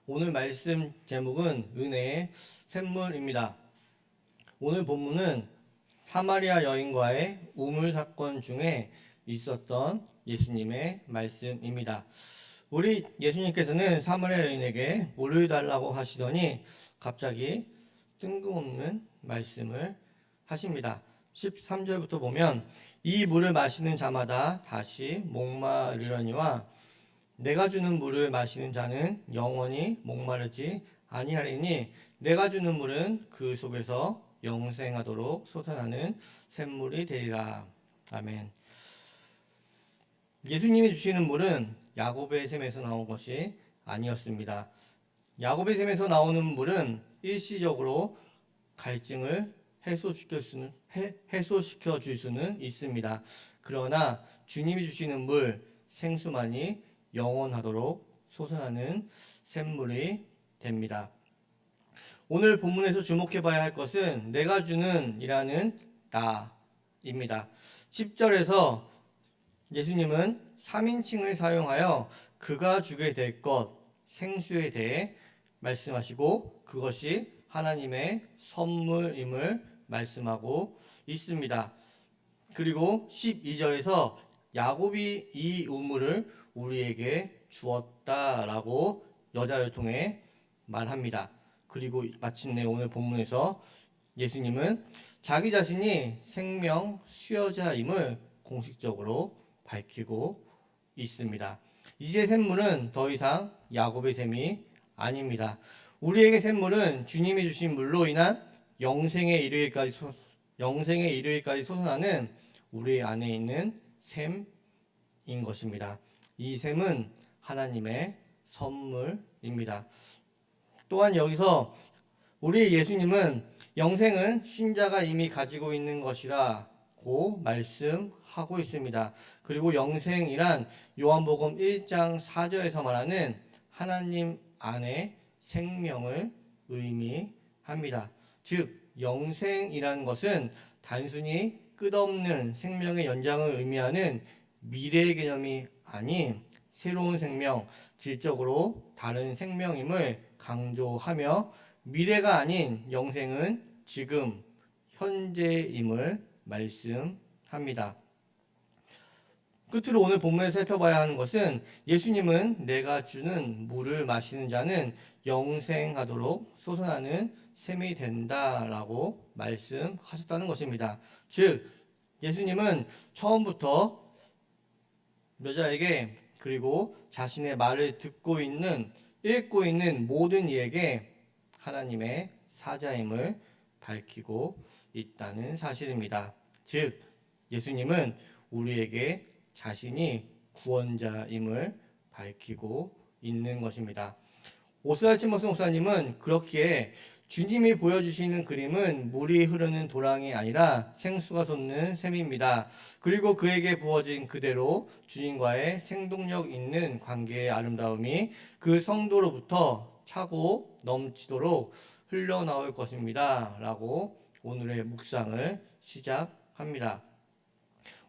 오늘 말씀 제목은 은혜의 샘물입니다. 오늘 본문은 사마리아 여인과의 우물 사건 중에 있었던 예수님의 말씀입니다. 우리 예수님께서는 사마리아 여인에게 물을 달라고 하시더니 갑자기 뜬금없는 말씀을 하십니다. 13절부터 보면 이 물을 마시는 자마다 다시 목마르려니와 내가 주는 물을 마시는 자는 영원히 목마르지 아니하리니 내가 주는 물은 그 속에서 영생하도록 솟아나는 샘물이 되리라. 아멘. 예수님이 주시는 물은 야곱의 샘에서 나온 것이 아니었습니다. 야곱의 샘에서 나오는 물은 일시적으로 갈증을 해소시켜 줄 수는 있습니다. 그러나 주님이 주시는 물, 생수만이 영원하도록 솟아나는 샘물이 됩니다. 오늘 본문에서 주목해 봐야 할 것은 내가 주는 이라는 나입니다. 10절에서 예수님은 3인칭을 사용하여 그가 주게 될 것, 생수에 대해 말씀하시고 그것이 하나님의 선물임을 말씀하고 있습니다. 그리고 12절에서 야곱이 이 우물을 우리에게 주었다라고 여자를 통해 말합니다. 그리고 마침내 오늘 본문에서 예수님은 자기 자신이 생명 수여자임을 공식적으로 밝히고 있습니다. 이제 샘물은 더 이상 야곱의 샘이 아닙니다. 우리에게 샘물은 주님이 주신 물로 인한 영생에 이르기까지 솟아나는 우리 안에 있는 샘인 것입니다. 이 샘은 하나님의 선물입니다. 또한 여기서 우리 예수님은 영생은 신자가 이미 가지고 있는 것이라고 말씀하고 있습니다. 그리고 영생이란 요한복음 1장 4절에서 말하는 하나님 안에 생명을 의미합니다. 즉 영생이라는 것은 단순히 끝없는 생명의 연장을 의미하는 미래의 개념이 아닌 새로운 생명, 질적으로 다른 생명임을 강조하며 미래가 아닌 영생은 지금, 현재임을 말씀합니다. 끝으로 오늘 본문에서 살펴봐야 하는 것은 예수님은 내가 주는 물을 마시는 자는 영생하도록 솟아나는 샘이 된다라고 말씀하셨다는 것입니다. 즉 예수님은 처음부터 여자에게 그리고 자신의 말을 읽고 있는 모든 이에게 하나님의 사자임을 밝히고 있다는 사실입니다. 즉 예수님은 우리에게 자신이 구원자임을 밝히고 있는 것입니다. 오스왈드 침머스 목사님은 그렇기에 주님이 보여주시는 그림은 물이 흐르는 도랑이 아니라 생수가 솟는 샘입니다. 그리고 그에게 부어진 그대로 주님과의 생동력 있는 관계의 아름다움이 그 성도로부터 차고 넘치도록 흘러나올 것입니다. 라고 오늘의 묵상을 시작합니다.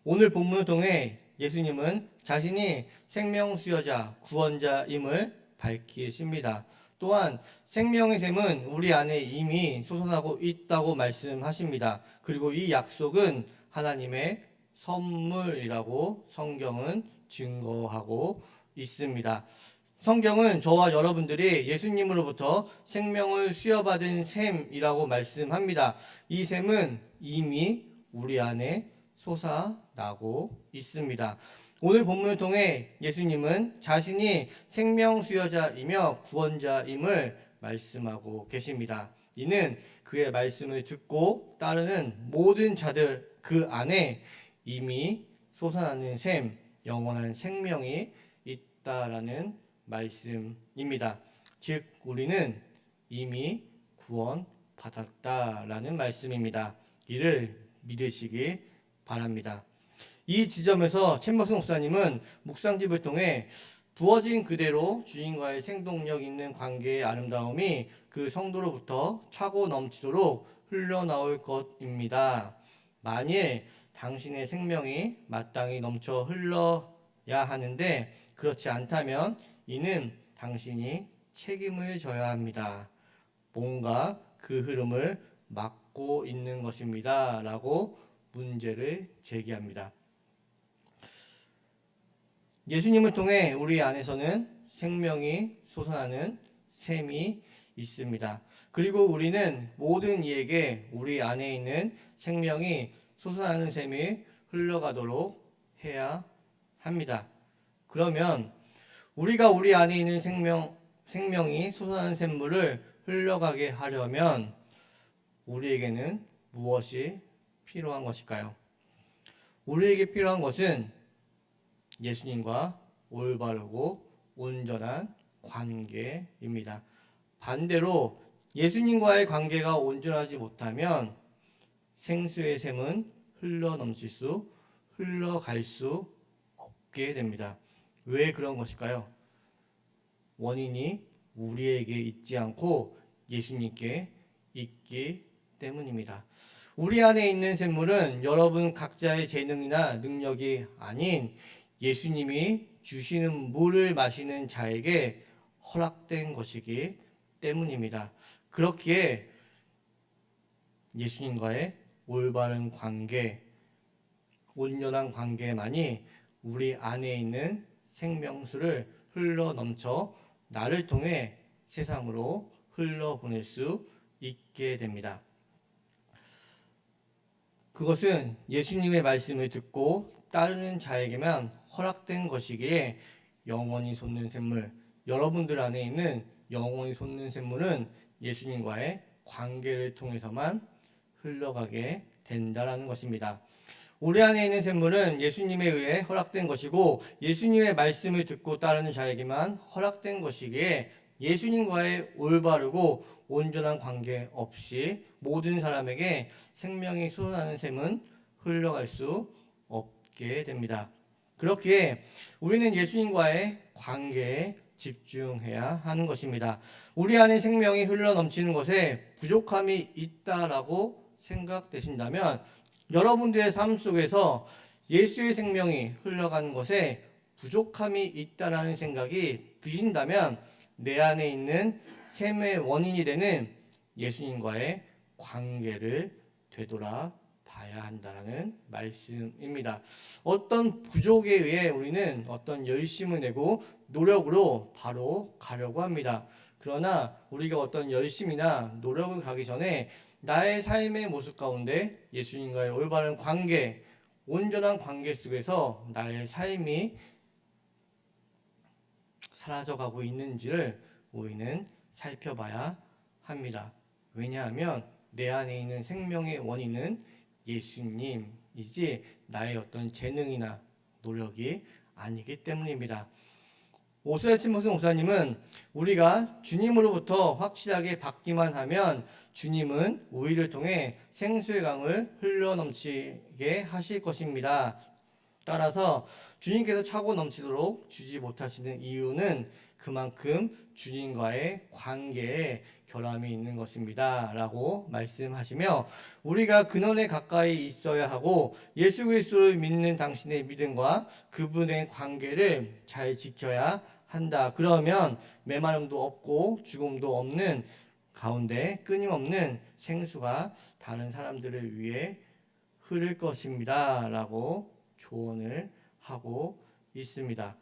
오늘 본문을 통해 예수님은 자신이 생명수여자, 구원자임을 밝히십니다. 또한 생명의 샘은 우리 안에 이미 솟아나고 있다고 말씀하십니다. 그리고 이 약속은 하나님의 선물이라고 성경은 증거하고 있습니다. 성경은 저와 여러분들이 예수님으로부터 생명을 수여받은 샘이라고 말씀합니다. 이 샘은 이미 우리 안에 솟아나고 있습니다. 오늘 본문을 통해 예수님은 자신이 생명 수여자이며 구원자임을 말씀하고 계십니다. 이는 그의 말씀을 듣고 따르는 모든 자들 그 안에 이미 솟아나는 샘, 영원한 생명이 있다라는 말씀입니다. 즉 우리는 이미 구원받았다라는 말씀입니다. 이를 믿으시기 바랍니다. 이 지점에서 챔버스 목사님은 묵상집을 통해 부어진 그대로 주님과의 생동력 있는 관계의 아름다움이 그 성도로부터 차고 넘치도록 흘러나올 것입니다. 만일 당신의 생명이 마땅히 넘쳐 흘러야 하는데 그렇지 않다면 이는 당신이 책임을 져야 합니다. 뭔가 그 흐름을 막고 있는 것입니다. 라고 문제를 제기합니다. 예수님을 통해 우리 안에서는 생명이 솟아나는 샘이 있습니다. 그리고 우리는 모든 이에게 우리 안에 있는 생명이 솟아나는 샘이 흘러가도록 해야 합니다. 그러면 우리가 우리 안에 있는 생명이 솟아나는 샘물을 흘러가게 하려면 우리에게는 무엇이 필요한 것일까요? 우리에게 필요한 것은 예수님과 올바르고 온전한 관계입니다. 반대로 예수님과의 관계가 온전하지 못하면 생수의 샘은 흘러갈 수 없게 됩니다. 왜 그런 것일까요? 원인이 우리에게 있지 않고 예수님께 있기 때문입니다. 우리 안에 있는 샘물은 여러분 각자의 재능이나 능력이 아닌 예수님이 주시는 물을 마시는 자에게 허락된 것이기 때문입니다. 그렇기에 예수님과의 올바른 관계, 온전한 관계만이 우리 안에 있는 생명수를 흘러넘쳐 나를 통해 세상으로 흘러보낼 수 있게 됩니다. 그것은 예수님의 말씀을 듣고 따르는 자에게만 허락된 것이기에 영원히 솟는 샘물, 여러분들 안에 있는 영원히 솟는 샘물은 예수님과의 관계를 통해서만 흘러가게 된다라는 것입니다. 우리 안에 있는 샘물은 예수님에 의해 허락된 것이고 예수님의 말씀을 듣고 따르는 자에게만 허락된 것이기에 예수님과의 올바르고 온전한 관계 없이 모든 사람에게 생명이 솟아나는 샘은 흘러갈 수 없게 됩니다. 그렇기에 우리는 예수님과의 관계에 집중해야 하는 것입니다. 우리 안에 생명이 흘러넘치는 것에 부족함이 있다라고 생각되신다면 여러분들의 삶 속에서 예수의 생명이 흘러가는 것에 부족함이 있다라는 생각이 드신다면 내 안에 있는 샘의 원인이 되는 예수님과의 관계를 되돌아 봐야 한다라는 말씀입니다. 어떤 부족에 의해 우리는 어떤 열심을 내고 노력으로 바로 가려고 합니다. 그러나 우리가 어떤 열심이나 노력을 가기 전에 나의 삶의 모습 가운데 예수님과의 올바른 관계, 온전한 관계 속에서 나의 삶이 사라져가고 있는지를 우리는 살펴봐야 합니다. 왜냐하면 내 안에 있는 생명의 원인은 예수님이지 나의 어떤 재능이나 노력이 아니기 때문입니다. 오스왈드 침머슨 목사님은 우리가 주님으로부터 확실하게 받기만 하면 주님은 우리를 통해 생수의 강을 흘러넘치게 하실 것입니다. 따라서 주님께서 차고 넘치도록 주지 못하시는 이유는 그만큼 주님과의 관계에 결함이 있는 것입니다. 라고 말씀하시며 우리가 근원에 가까이 있어야 하고 예수 그리스도를 믿는 당신의 믿음과 그분의 관계를 잘 지켜야 한다. 그러면 메마름도 없고 죽음도 없는 가운데 끊임없는 생수가 다른 사람들을 위해 흐를 것입니다. 라고 조언을 하고 있습니다.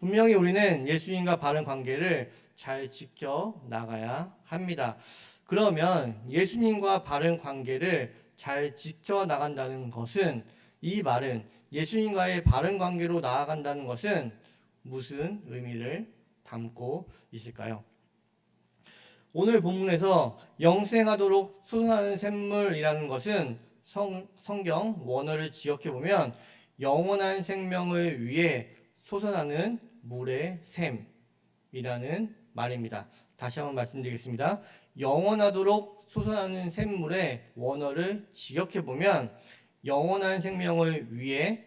분명히 우리는 예수님과 바른 관계를 잘 지켜 나가야 합니다. 그러면 예수님과 바른 관계를 잘 지켜 나간다는 것은 이 말은 예수님과의 바른 관계로 나아간다는 것은 무슨 의미를 담고 있을까요? 오늘 본문에서 영생하도록 솟아나는 샘물이라는 것은 성경 원어를 지역해 보면 영원한 생명을 위해 솟아나는 물의 샘이라는 말입니다. 다시 한번 말씀드리겠습니다. 영원하도록 솟아나는 샘물의 원어를 지역해 보면 영원한 생명을 위해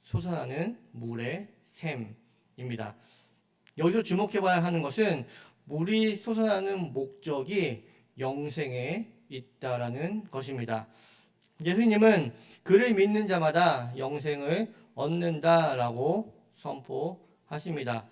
솟아나는 물의 샘입니다. 여기서 주목해 봐야 하는 것은 물이 솟아나는 목적이 영생에 있다라는 것입니다. 예수님은 그를 믿는 자마다 영생을 얻는다라고 선포하십니다.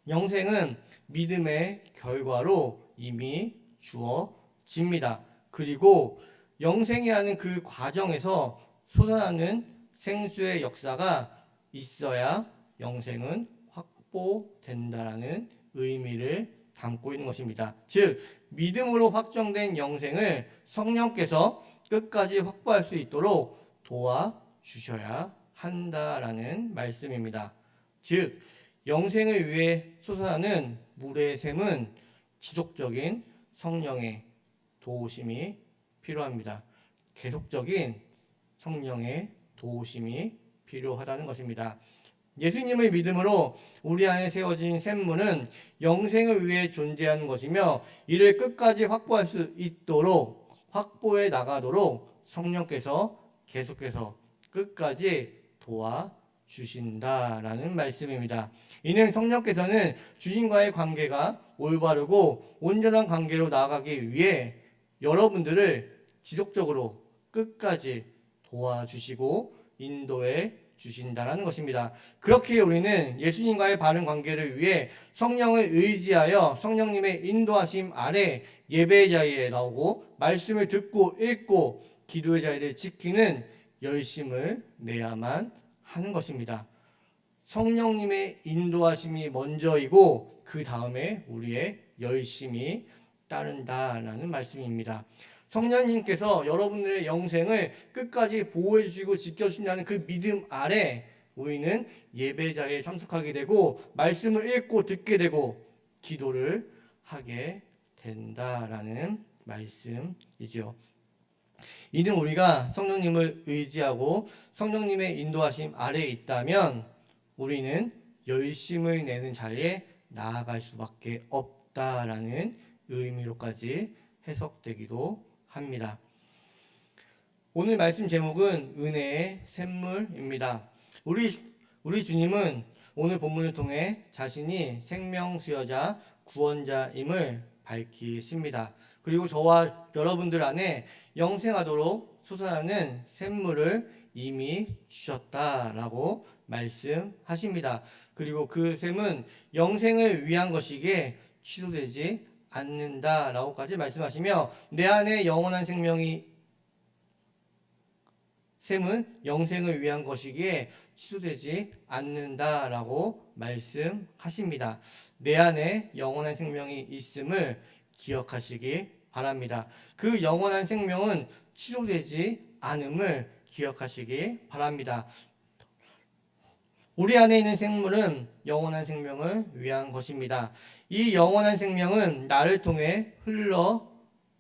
영생은 믿음의 결과로 이미 주어집니다. 그리고 영생이라는 그 과정에서 솟아나는 생수의 역사가 있어야 영생은 확보된다라는 의미를 담고 있는 것입니다. 즉, 믿음으로 확정된 영생을 성령께서 끝까지 확보할 수 있도록 도와주셔야 한다라는 말씀입니다. 즉, 영생을 위해 솟아나는 물의 샘은 지속적인 성령의 도우심이 필요합니다. 계속적인 성령의 도우심이 필요하다는 것입니다. 예수님의 믿음으로 우리 안에 세워진 샘물은 영생을 위해 존재하는 것이며 이를 끝까지 확보할 수 있도록 확보해 나가도록 성령께서 계속해서 끝까지 도와주신다라는 말씀입니다. 이는 성령께서는 주님과의 관계가 올바르고 온전한 관계로 나아가기 위해 여러분들을 지속적으로 끝까지 도와주시고 인도해 주신다라는 것입니다. 그렇게 우리는 예수님과의 바른 관계를 위해 성령을 의지하여 성령님의 인도하심 아래 예배의 자리에 나오고 말씀을 듣고 읽고 기도의 자리를 지키는 열심을 내야만 하는 것입니다. 성령님의 인도하심이 먼저이고 그 다음에 우리의 열심이 따른다라는 말씀입니다. 성령님께서 여러분들의 영생을 끝까지 보호해 주시고 지켜주신다는 그 믿음 아래 우리는 예배 자리에 참석하게 되고 말씀을 읽고 듣게 되고 기도를 하게 된다라는 말씀이죠. 이는 우리가 성령님을 의지하고 성령님의 인도하심 아래에 있다면 우리는 열심을 내는 자리에 나아갈 수밖에 없다라는 의미로까지 해석되기도 합니다. 오늘 말씀 제목은 은혜의 샘물입니다. 우리 주님은 오늘 본문을 통해 자신이 생명 수여자 구원자임을 밝히십니다. 그리고 저와 여러분들 안에 영생하도록 솟아나는 샘물을 이미 주셨다라고 말씀하십니다. 그리고 그 샘은 영생을 위한 것이기에 취소되지 않는다라고까지 말씀하시며 내 안에 영원한 샘은 영생을 위한 것이기에 취소되지 않는다라고 말씀하십니다. 내 안에 영원한 생명이 있음을 기억하시기 바랍니다. 그 영원한 생명은 취소되지 않음을 기억하시기 바랍니다. 우리 안에 있는 생물은 영원한 생명을 위한 것입니다. 이 영원한 생명은 나를 통해 흘러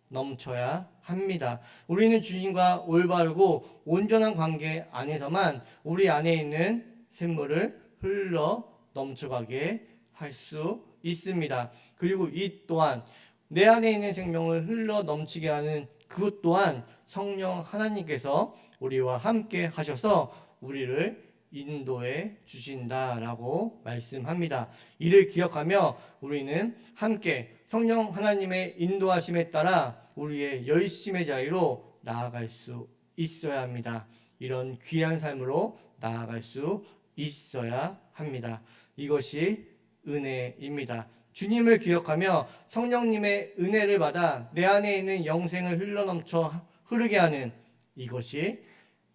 넘쳐야 합니다. 우리는 주님과 올바르고 온전한 관계 안에서만 우리 안에 있는 생물을 흘러 넘쳐가게 할 수 있습니다. 그리고 이 또한 내 안에 있는 생명을 흘러 넘치게 하는 그것 또한 성령 하나님께서 우리와 함께 하셔서 우리를 인도해 주신다라고 말씀합니다. 이를 기억하며 우리는 함께 성령 하나님의 인도하심에 따라 우리의 열심의 자리로 나아갈 수 있어야 합니다. 이런 귀한 삶으로 나아갈 수 있어야 합니다. 이것이 은혜입니다. 주님을 기억하며 성령님의 은혜를 받아 내 안에 있는 영생을 흘러넘쳐 흐르게 하는 이것이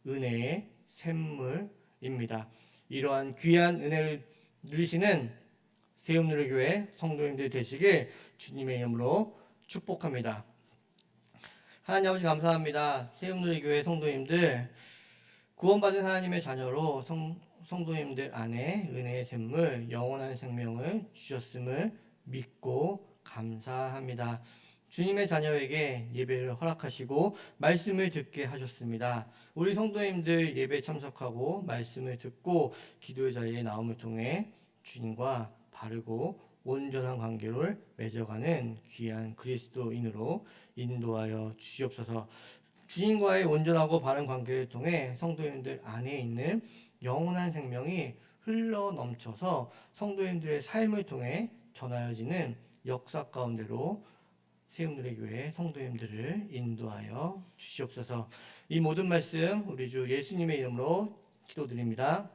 은혜의 샘물입니다. 이러한 귀한 은혜를 누리시는 세움누리교회 성도님들 되시길 주님의 이름으로 축복합니다. 하나님 아버지 감사합니다. 세움누리교회 성도님들 구원받은 하나님의 자녀로 성도님들 안에 은혜의 샘물 영원한 생명을 주셨음을 믿고 감사합니다. 주님의 자녀에게 예배를 허락하시고 말씀을 듣게 하셨습니다. 우리 성도님들 예배에 참석하고 말씀을 듣고 기도의 자리에 나옴을 통해 주님과 바르고 온전한 관계를 맺어가는 귀한 그리스도인으로 인도하여 주시옵소서. 주님과의 온전하고 바른 관계를 통해 성도님들 안에 있는 영원한 생명이 흘러 넘쳐서 성도님들의 삶을 통해 전하여지는 역사 가운데로 세움누리교회 성도님들을 인도하여 주시옵소서. 이 모든 말씀 우리 주 예수님의 이름으로 기도드립니다.